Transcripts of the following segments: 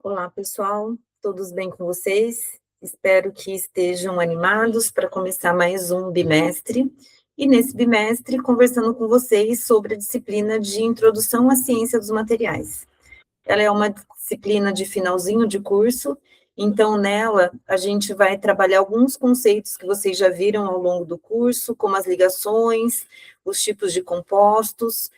Olá, pessoal, todos bem com vocês? Espero que estejam animados para começar mais um bimestre. E nesse bimestre, conversando com vocês sobre a disciplina de Introdução à Ciência dos Materiais. Ela é uma disciplina de finalzinho de curso, então nela a gente vai trabalhar alguns conceitos que vocês já viram ao longo do curso, como as ligações, os tipos de compostos,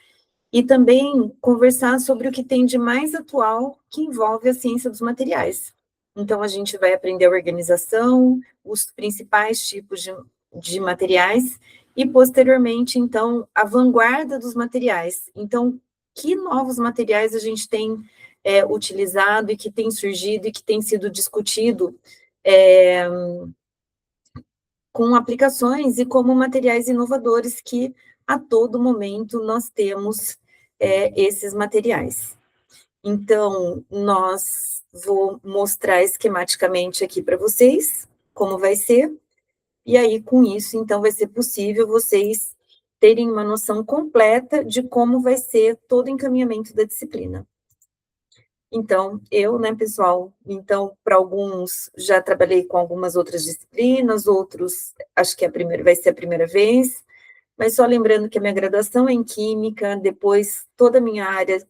e também conversar sobre o que tem de mais atual que envolve a ciência dos materiais. Então, a gente vai aprender a organização, os principais tipos de materiais, e posteriormente, então, a vanguarda dos materiais. Então, que novos materiais a gente tem utilizado e que tem surgido e que tem sido discutido com aplicações e como materiais inovadores que a todo momento nós temos esses materiais. Então, vou mostrar esquematicamente aqui para vocês como vai ser, e aí com isso, então, vai ser possível vocês terem uma noção completa de como vai ser todo o encaminhamento da disciplina. Então, né, pessoal, então, para alguns, já trabalhei com algumas outras disciplinas, outros, acho que vai ser a primeira vez, mas só lembrando que a minha graduação é em Química, depois toda a minha área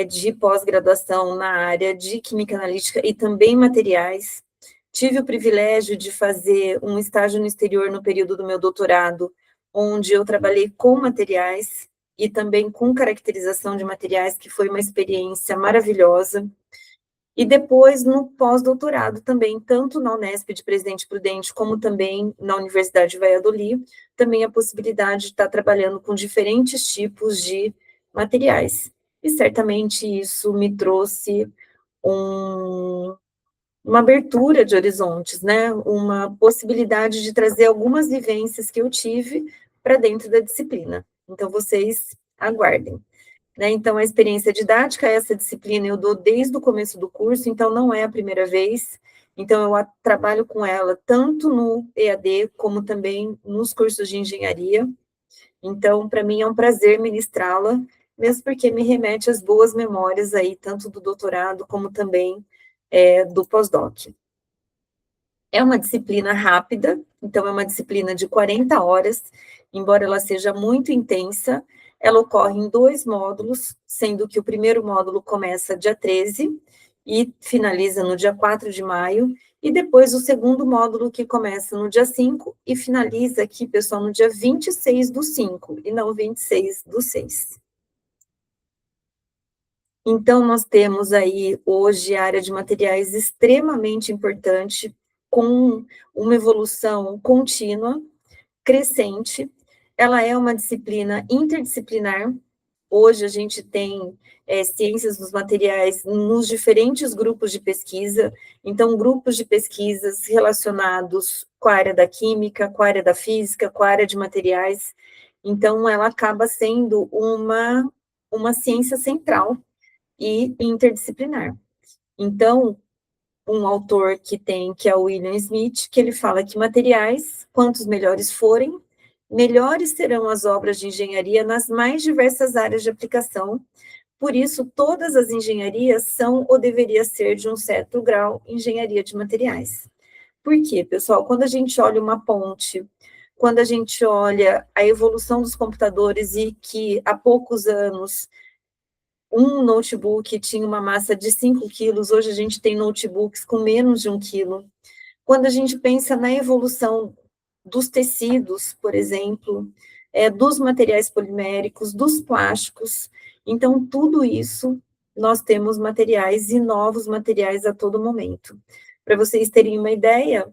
de pós-graduação na área de Química Analítica e também materiais. Tive o privilégio de fazer um estágio no exterior no período do meu doutorado, onde eu trabalhei com materiais, e também com caracterização de materiais, que foi uma experiência maravilhosa. E depois, no pós-doutorado também, tanto na Unesp de Presidente Prudente, como também na Universidade de Valladolid, também a possibilidade de estar trabalhando com diferentes tipos de materiais. E certamente isso me trouxe uma abertura de horizontes, né? Uma possibilidade de trazer algumas vivências que eu tive para dentro da disciplina. Então, vocês aguardem. Né? Então, a experiência didática, essa disciplina eu dou desde o começo do curso, então não é a primeira vez. Então, eu trabalho com ela tanto no EAD, como também nos cursos de engenharia. Então, para mim é um prazer ministrá-la, mesmo porque me remete às boas memórias aí, tanto do doutorado, como também do pós-doc. É uma disciplina rápida, então é uma disciplina de 40 horas, embora ela seja muito intensa, ela ocorre em 2 módulos, sendo que o primeiro módulo começa dia 13 e finaliza no dia 4 de maio, e depois o segundo módulo que começa no dia 5 e finaliza aqui, pessoal, no dia 26 do 5, e não 26 do 6. Então, nós temos aí, hoje, a área de materiais extremamente importante, com uma evolução contínua, crescente. Ela é uma disciplina interdisciplinar. Hoje, a gente tem ciências dos materiais nos diferentes grupos de pesquisa. Então, grupos de pesquisas relacionados com a área da química, com a área da física, com a área de materiais. Então, ela acaba sendo uma ciência central e interdisciplinar. Então, um autor que é o William Smith, que ele fala que materiais, quantos melhores forem, melhores serão as obras de engenharia nas mais diversas áreas de aplicação. Por isso, todas as engenharias são ou deveria ser, de um certo grau, engenharia de materiais. Por quê, pessoal? Quando a gente olha uma ponte, quando a gente olha a evolução dos computadores e que há poucos anos um notebook tinha uma massa de 5 quilos, hoje a gente tem notebooks com menos de 1 quilo. Quando a gente pensa na evolução dos tecidos, por exemplo, dos materiais poliméricos, dos plásticos, então tudo isso nós temos materiais e novos materiais a todo momento. Para vocês terem uma ideia,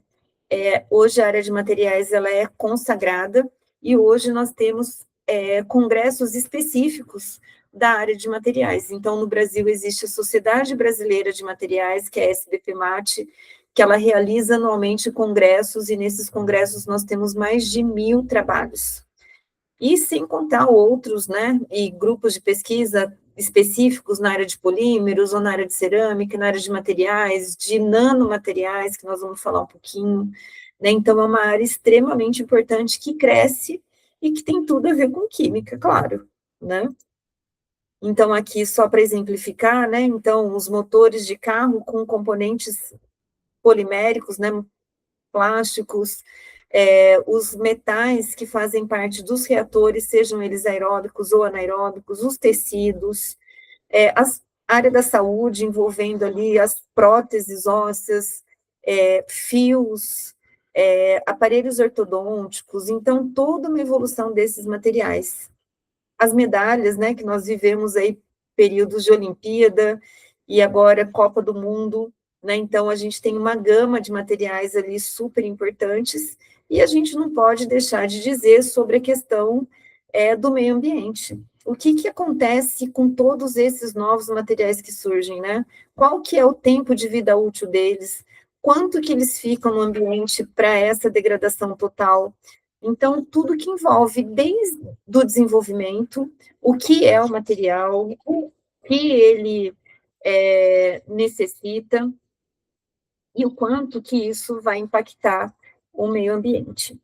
hoje a área de materiais ela é consagrada e hoje nós temos congressos específicos da área de materiais. Então, no Brasil existe a Sociedade Brasileira de Materiais, que é a SBPMAT, que ela realiza anualmente congressos, e nesses congressos nós temos mais de 1.000 trabalhos. E sem contar outros, né, e grupos de pesquisa específicos na área de polímeros, ou na área de cerâmica, na área de materiais, de nanomateriais, que nós vamos falar um pouquinho, né? Então, é uma área extremamente importante que cresce e que tem tudo a ver com química, claro, né? Então, aqui, só para exemplificar, né, então, os motores de carro com componentes poliméricos, né, plásticos, os metais que fazem parte dos reatores, sejam eles aeróbicos ou anaeróbicos, os tecidos, a área da saúde, envolvendo ali as próteses ósseas, fios, aparelhos ortodônticos, então, toda uma evolução desses materiais. As medalhas, né, que nós vivemos aí períodos de Olimpíada e agora Copa do Mundo, né, então a gente tem uma gama de materiais ali super importantes e a gente não pode deixar de dizer sobre a questão do meio ambiente. O que que acontece com todos esses novos materiais que surgem, né? Qual que é o tempo de vida útil deles? Quanto que eles ficam no ambiente para essa degradação total? Então, tudo que envolve desde do desenvolvimento, o que é o material, o que ele necessita e o quanto que isso vai impactar o meio ambiente.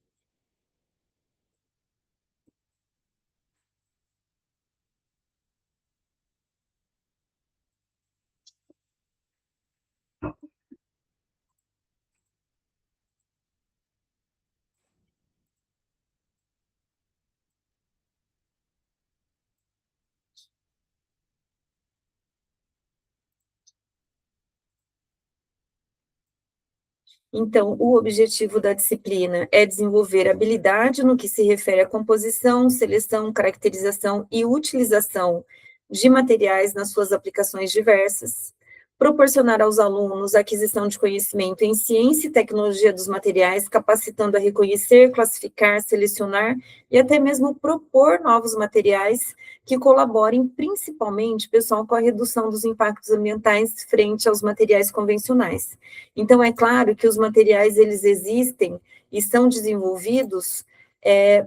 Então, o objetivo da disciplina é desenvolver habilidade no que se refere à composição, seleção, caracterização e utilização de materiais nas suas aplicações diversas, proporcionar aos alunos a aquisição de conhecimento em ciência e tecnologia dos materiais, capacitando a reconhecer, classificar, selecionar e até mesmo propor novos materiais que colaborem principalmente, pessoal, com a redução dos impactos ambientais frente aos materiais convencionais. Então, é claro que os materiais, eles existem e são desenvolvidos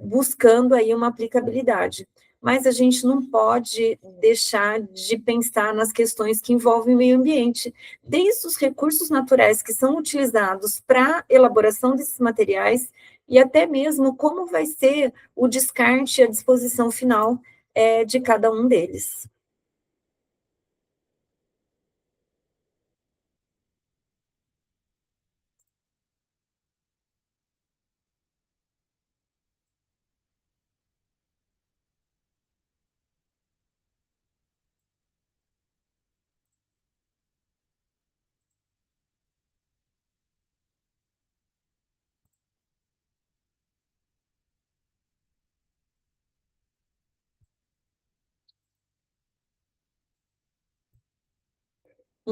buscando aí uma aplicabilidade, mas a gente não pode deixar de pensar nas questões que envolvem o meio ambiente, desde os recursos naturais que são utilizados para a elaboração desses materiais e até mesmo como vai ser o descarte e a disposição final de cada um deles.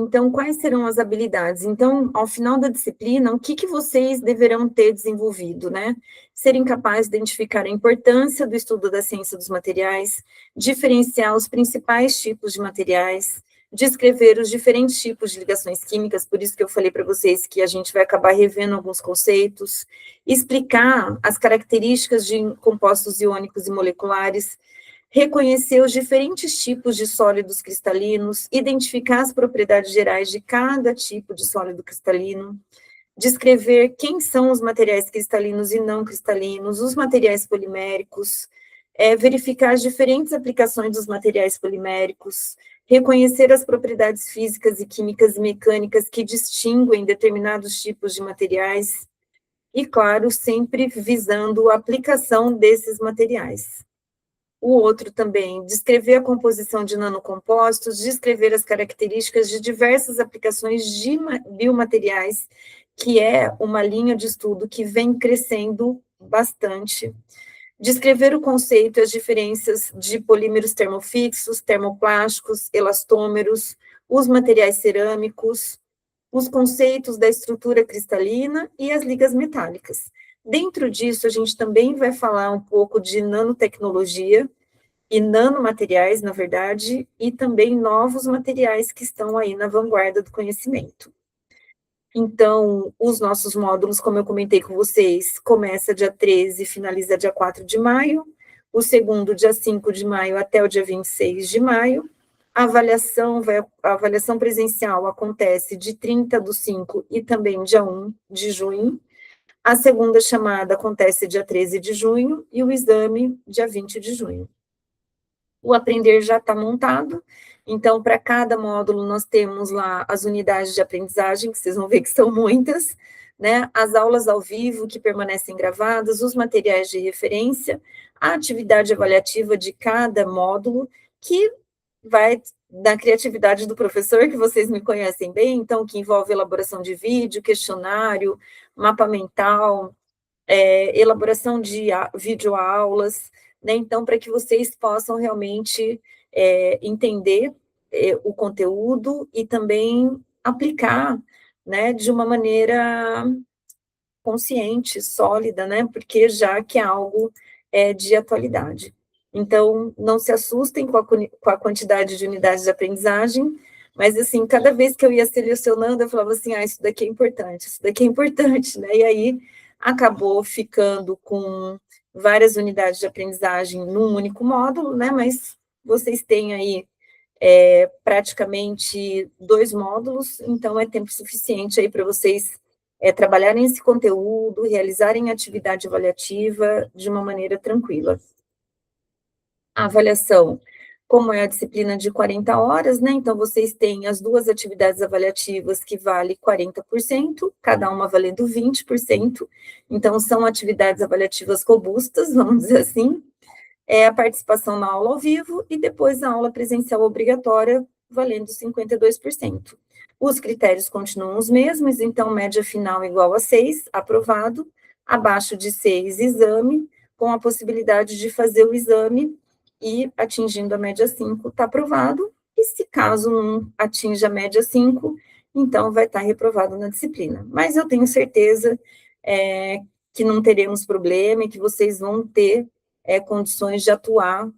Então, quais serão as habilidades? Então, ao final da disciplina, o que que vocês deverão ter desenvolvido, né? Serem capazes de identificar a importância do estudo da ciência dos materiais, diferenciar os principais tipos de materiais, descrever os diferentes tipos de ligações químicas, por isso que eu falei para vocês que a gente vai acabar revendo alguns conceitos, explicar as características de compostos iônicos e moleculares, reconhecer os diferentes tipos de sólidos cristalinos, identificar as propriedades gerais de cada tipo de sólido cristalino, descrever quem são os materiais cristalinos e não cristalinos, os materiais poliméricos, verificar as diferentes aplicações dos materiais poliméricos, reconhecer as propriedades físicas e químicas e mecânicas que distinguem determinados tipos de materiais, e, claro, sempre visando a aplicação desses materiais. O outro também, descrever a composição de nanocompostos, descrever as características de diversas aplicações de biomateriais, que é uma linha de estudo que vem crescendo bastante. Descrever o conceito e as diferenças de polímeros termofixos, termoplásticos, elastômeros, os materiais cerâmicos, os conceitos da estrutura cristalina e as ligas metálicas. Dentro disso, a gente também vai falar um pouco de nanotecnologia, e nanomateriais, na verdade, e também novos materiais que estão aí na vanguarda do conhecimento. Então, os nossos módulos, como eu comentei com vocês, começa dia 13 e finaliza dia 4 de maio, o segundo dia 5 de maio até o dia 26 de maio, a avaliação presencial acontece de 30 do 5 e também dia 1 de junho, a segunda chamada acontece dia 13 de junho e o exame dia 20 de junho. O Aprender já está montado, então, para cada módulo, nós temos lá as unidades de aprendizagem, que vocês vão ver que são muitas, né? As aulas ao vivo, que permanecem gravadas, os materiais de referência, a atividade avaliativa de cada módulo, que vai da criatividade do professor, que vocês me conhecem bem, então, que envolve elaboração de vídeo, questionário, mapa mental, elaboração de videoaulas, né? Então, para que vocês possam realmente entender o conteúdo e também aplicar, né, de uma maneira consciente, sólida, né? Porque já que é algo de atualidade. Então, não se assustem com a quantidade de unidades de aprendizagem, mas, assim, cada vez que eu ia selecionando, eu falava assim, isso daqui é importante, isso daqui é importante, né? E aí, acabou ficando com várias unidades de aprendizagem num único módulo, né? Mas vocês têm aí praticamente 2 módulos, então é tempo suficiente aí para vocês trabalharem esse conteúdo, realizarem atividade avaliativa de uma maneira tranquila. A avaliação, como é a disciplina de 40 horas, né? Então, vocês têm as 2 atividades avaliativas que vale 40%, cada uma valendo 20%. Então, são atividades avaliativas robustas, vamos dizer assim, a participação na aula ao vivo e depois a aula presencial obrigatória, valendo 52%. Os critérios continuam os mesmos, então, média final igual a 6, aprovado, abaixo de 6, exame, com a possibilidade de fazer o exame e, atingindo a média 5, está aprovado, e se caso não atinja a média 5, então vai estar reprovado na disciplina. Mas eu tenho certeza que não teremos problema e que vocês vão ter condições de atuar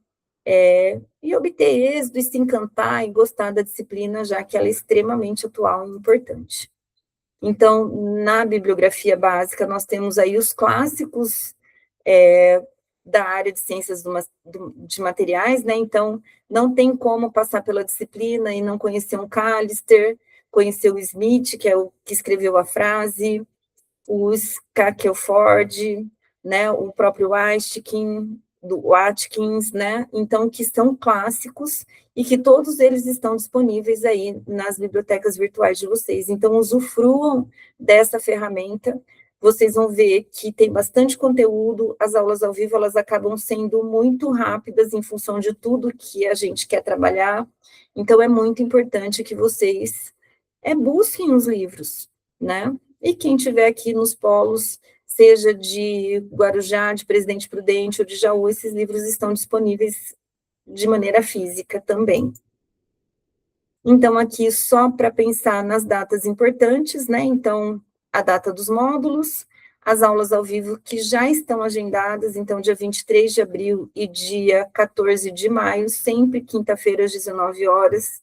e obter êxito, e se encantar e gostar da disciplina, já que ela é extremamente atual e importante. Então, na bibliografia básica, nós temos aí os clássicos da área de ciências de materiais, né? Então, não tem como passar pela disciplina e não conhecer um Callister, conhecer o Smith, que é o que escreveu a frase, os Cackelford, né, o próprio Watkins, né, então, que são clássicos e que todos eles estão disponíveis aí nas bibliotecas virtuais de vocês. Então, usufruam dessa ferramenta, vocês vão ver que tem bastante conteúdo, as aulas ao vivo, elas acabam sendo muito rápidas em função de tudo que a gente quer trabalhar, então é muito importante que vocês busquem os livros, né? E quem tiver aqui nos polos, seja de Guarujá, de Presidente Prudente ou de Jaú, esses livros estão disponíveis de maneira física também. Então, aqui só para pensar nas datas importantes, né? Então, a data dos módulos, as aulas ao vivo que já estão agendadas, então, dia 23 de abril e dia 14 de maio, sempre quinta-feira às 19 horas,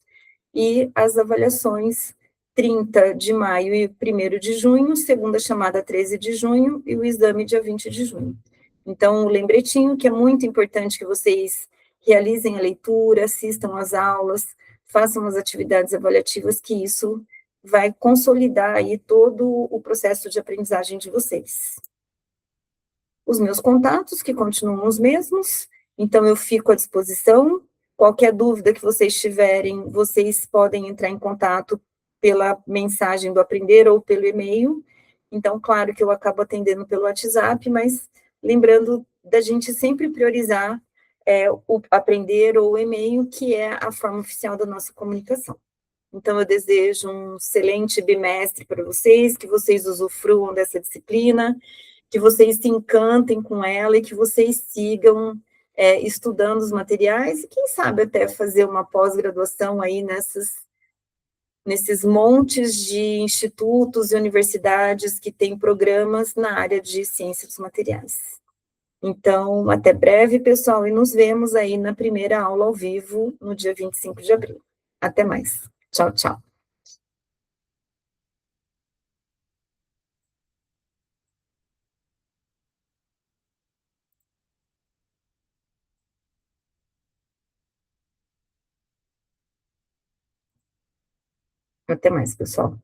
e as avaliações 30 de maio e 1º de junho, segunda chamada 13 de junho e o exame dia 20 de junho. Então, o lembretinho que é muito importante que vocês realizem a leitura, assistam às aulas, façam as atividades avaliativas, que isso vai consolidar aí todo o processo de aprendizagem de vocês. Os meus contatos, que continuam os mesmos, então eu fico à disposição. Qualquer dúvida que vocês tiverem, vocês podem entrar em contato pela mensagem do Aprender ou pelo e-mail. Então, claro que eu acabo atendendo pelo WhatsApp, mas lembrando da gente sempre priorizar o Aprender ou o e-mail, que é a forma oficial da nossa comunicação. Então, eu desejo um excelente bimestre para vocês, que vocês usufruam dessa disciplina, que vocês se encantem com ela e que vocês sigam estudando os materiais e, quem sabe, até fazer uma pós-graduação aí nesses montes de institutos e universidades que têm programas na área de ciência dos materiais. Então, até breve, pessoal, e nos vemos aí na primeira aula ao vivo, no dia 25 de abril. Até mais. Tchau, tchau. Até mais, pessoal.